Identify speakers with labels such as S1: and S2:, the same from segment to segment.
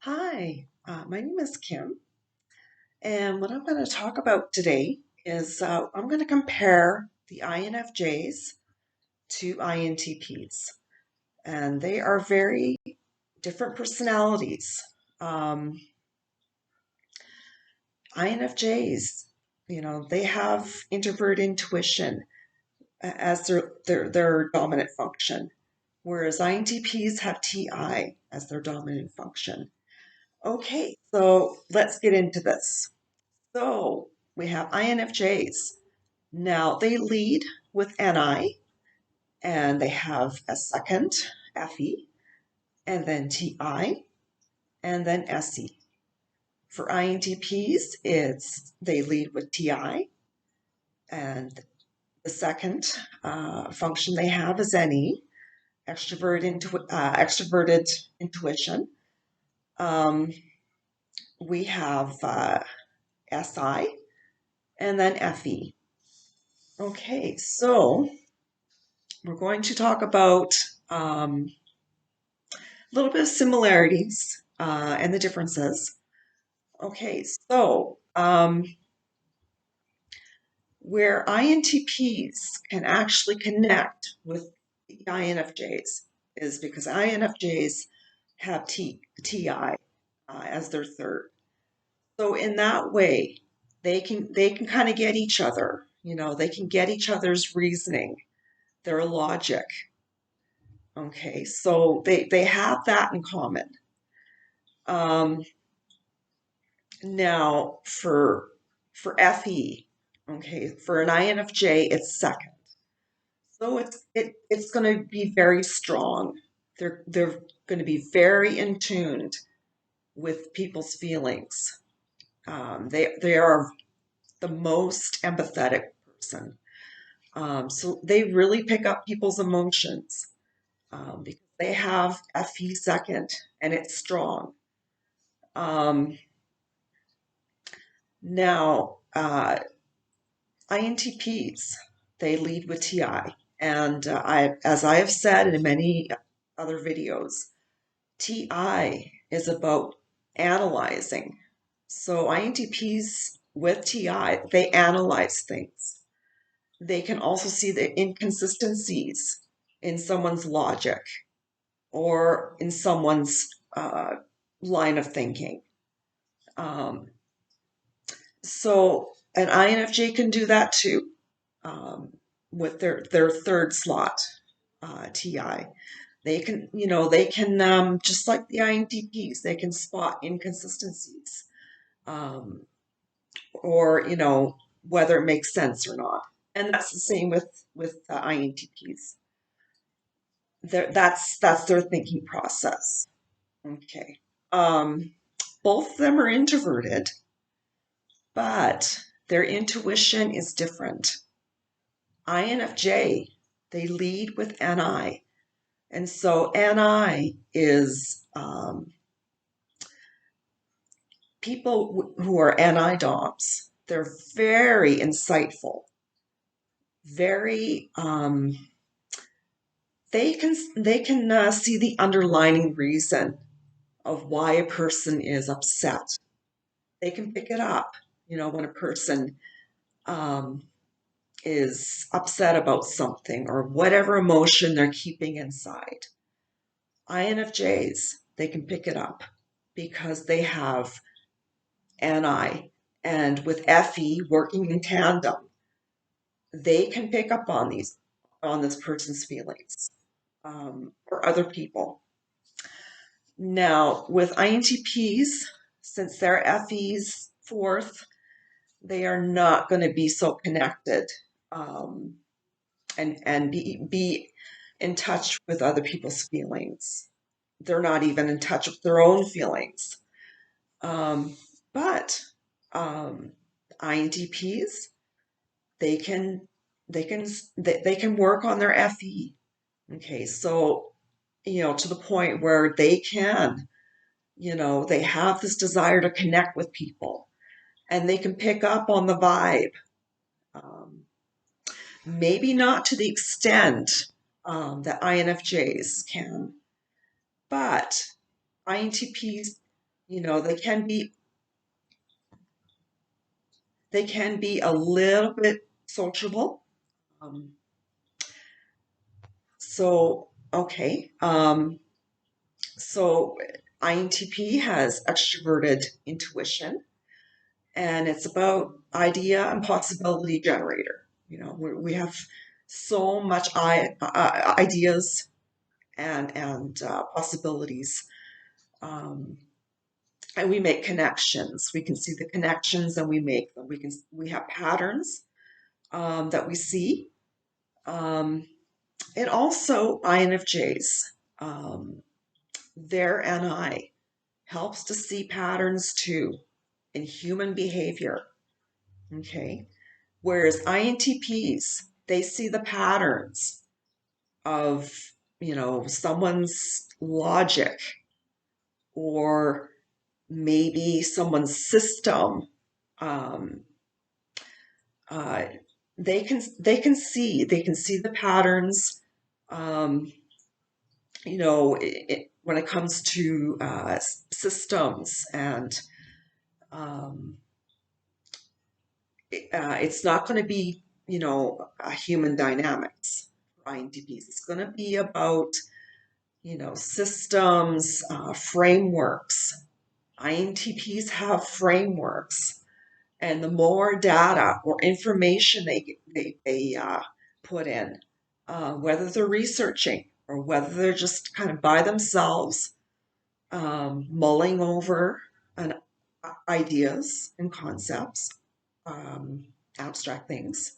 S1: Hi, my name is Kim, and what I'm going to talk about today is I'm going to compare the INFJs to INTPs, and they are very different personalities. Um, INFJs, they have introvert intuition as their dominant function, whereas INTPs have TI as their dominant function. Okay, so let's get into this. So we have INFJs. Now they lead with NI and they have a second FE and then TI and then SE. For INTPs, they lead with TI and the second function they have is NE, extroverted intuition. Um, we have SI and then FE. Okay, so we're going to talk about a little bit of similarities and the differences. Okay, so where INTPs can actually connect with the INFJs is because INFJs have TI as their third. So in that way, they can kind of get each other. They can get each other's reasoning, their logic. Okay, so they have that in common. Um, Now for FE, okay, for an INFJ, it's second. So it's going to be very strong. They're going to be very in tuned with people's feelings. They are the most empathetic person. So they really pick up people's emotions because they have FE second and it's strong. Um, now, INTPs, they lead with TI. And as I have said in many other videos, TI is about analyzing. So INTPs with TI, they analyze things. They can also see the inconsistencies in someone's logic or in someone's line of thinking. Um, so an INFJ can do that too. um, with their third slot, TI. They can just like the INTPs, they can spot inconsistencies, um, or whether it makes sense or not. And that's the same with INTPs. That's their thinking process. Okay. Um, both of them are introverted, but their intuition is different. INFJ, they lead with NI. And so NI is people who are NI DOMs. They're very insightful, very they can see the underlying reason of why a person is upset. They can pick it up, when a person um, is upset about something or whatever emotion they're keeping inside. INFJs, they can pick it up because they have NI. And with FE working in tandem, they can pick up on this person's feelings or other people. Now, with INTPs, since they're FE's fourth, they are not going to be so connected um, and be in touch with other people's feelings. They're not even in touch with their own feelings. Um, but INTPs, they can they can work on their FE. Okay, so to the point where they have this desire to connect with people, and they can pick up on the vibe. Um, Maybe not to the extent that INFJs can, but INTPs they can be a little bit sociable. Um, so okay. So INTP has extroverted intuition, and it's about idea and possibility generator. We have so much ideas and possibilities, um, and we make connections. We can see the connections and we make them. We have patterns that we see, um, and also INFJs. Um, their NI helps to see patterns too in human behavior. Okay. Whereas INTPs, they see the patterns of, someone's logic or maybe someone's system. Um, uh, they can see the patterns. Um, when it comes to systems and um, it's not going to be, human dynamics for INTPs. It's going to be about, systems, frameworks. INTPs have frameworks, and the more data or information they put in, whether they're researching or whether they're just kind of by themselves, mulling over an, ideas and concepts, um, abstract things,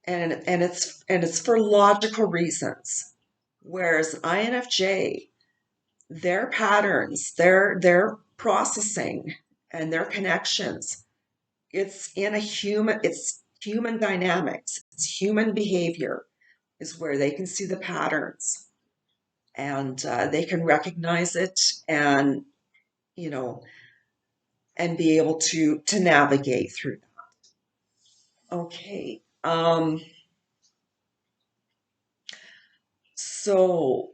S1: and it's for logical reasons. Whereas INFJ, their patterns, their processing, and their connections, it's human dynamics, it's human behavior is where they can see the patterns and they can recognize it and you know and be able to navigate through that. Okay. So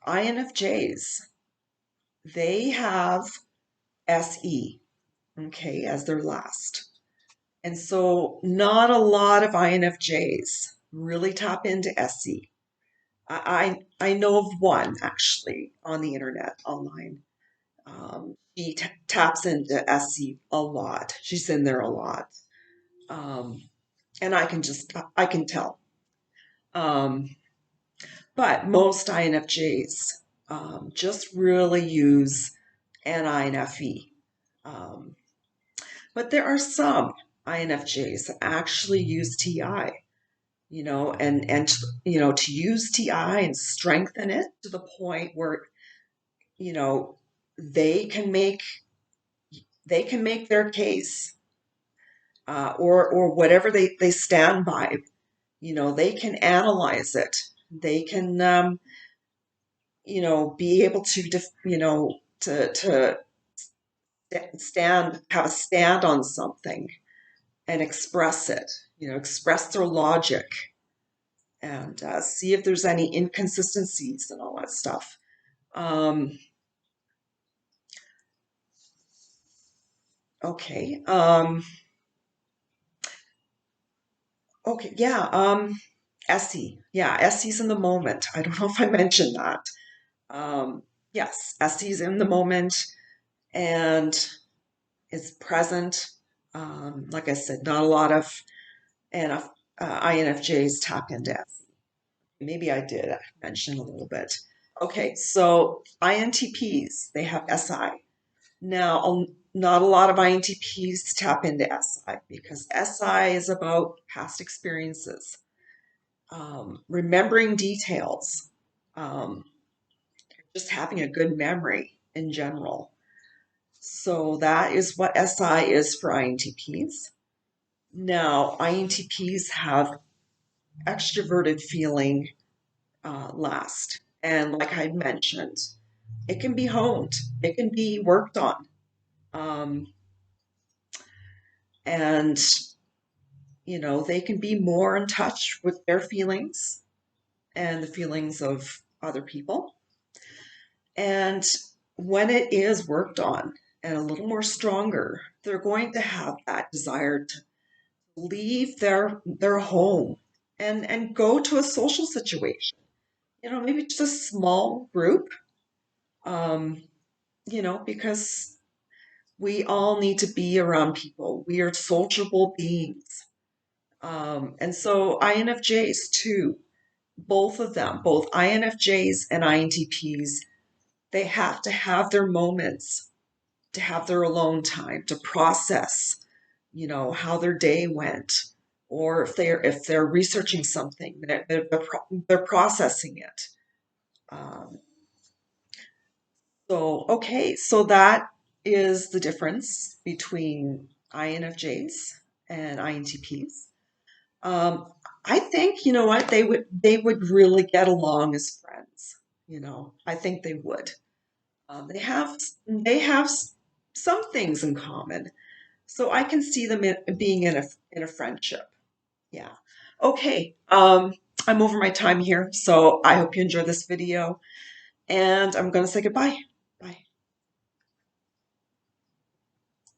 S1: INFJs, they have SE, okay, as their last. And so not a lot of INFJs really tap into SE. I know of one actually on the internet online. She taps into SE a lot. She's in there a lot. Um, and I can tell. Um, but most INFJs just really use NI and FE. Um, but there are some INFJs that actually use TI, to use TI and strengthen it to the point where, you know, they can make they can make their case, or whatever they stand by. They can analyze it. They can, be able to, to have a stand on something and express it, express their logic and see if there's any inconsistencies and all that stuff. Um, okay. Okay. Yeah. Essie. Yeah. Essie's in the moment. I don't know if I mentioned that. Yes. Essie's in the moment and is present. Like I said, not a lot of INFJs tap into Essie. Maybe I did mention a little bit. Okay, so INTPs, they have SI. Now, not a lot of INTPs tap into SI because SI is about past experiences, remembering details, um, just having a good memory in general. So that is what SI is for INTPs. Now, INTPs have extroverted feeling last. And like I mentioned, it can be honed, it can be worked on. Um, and, they can be more in touch with their feelings and the feelings of other people. And when it is worked on and a little more stronger, they're going to have that desire to leave their home and go to a social situation. Maybe just a small group, um, because we all need to be around people. We are sociable beings. And so INFJs too, both of them, both INFJs and INTPs, they have to have their moments, to have their alone time, to process, how their day went, or if they're researching something, they're processing it. Um, so that is the difference between INFJs and INTPs. Um, I think, you know what, they would really get along as friends. I think they would. They have some things in common, so I can see them being in a friendship. Yeah. Okay. I'm over my time here, so I hope you enjoyed this video, and I'm going to say goodbye.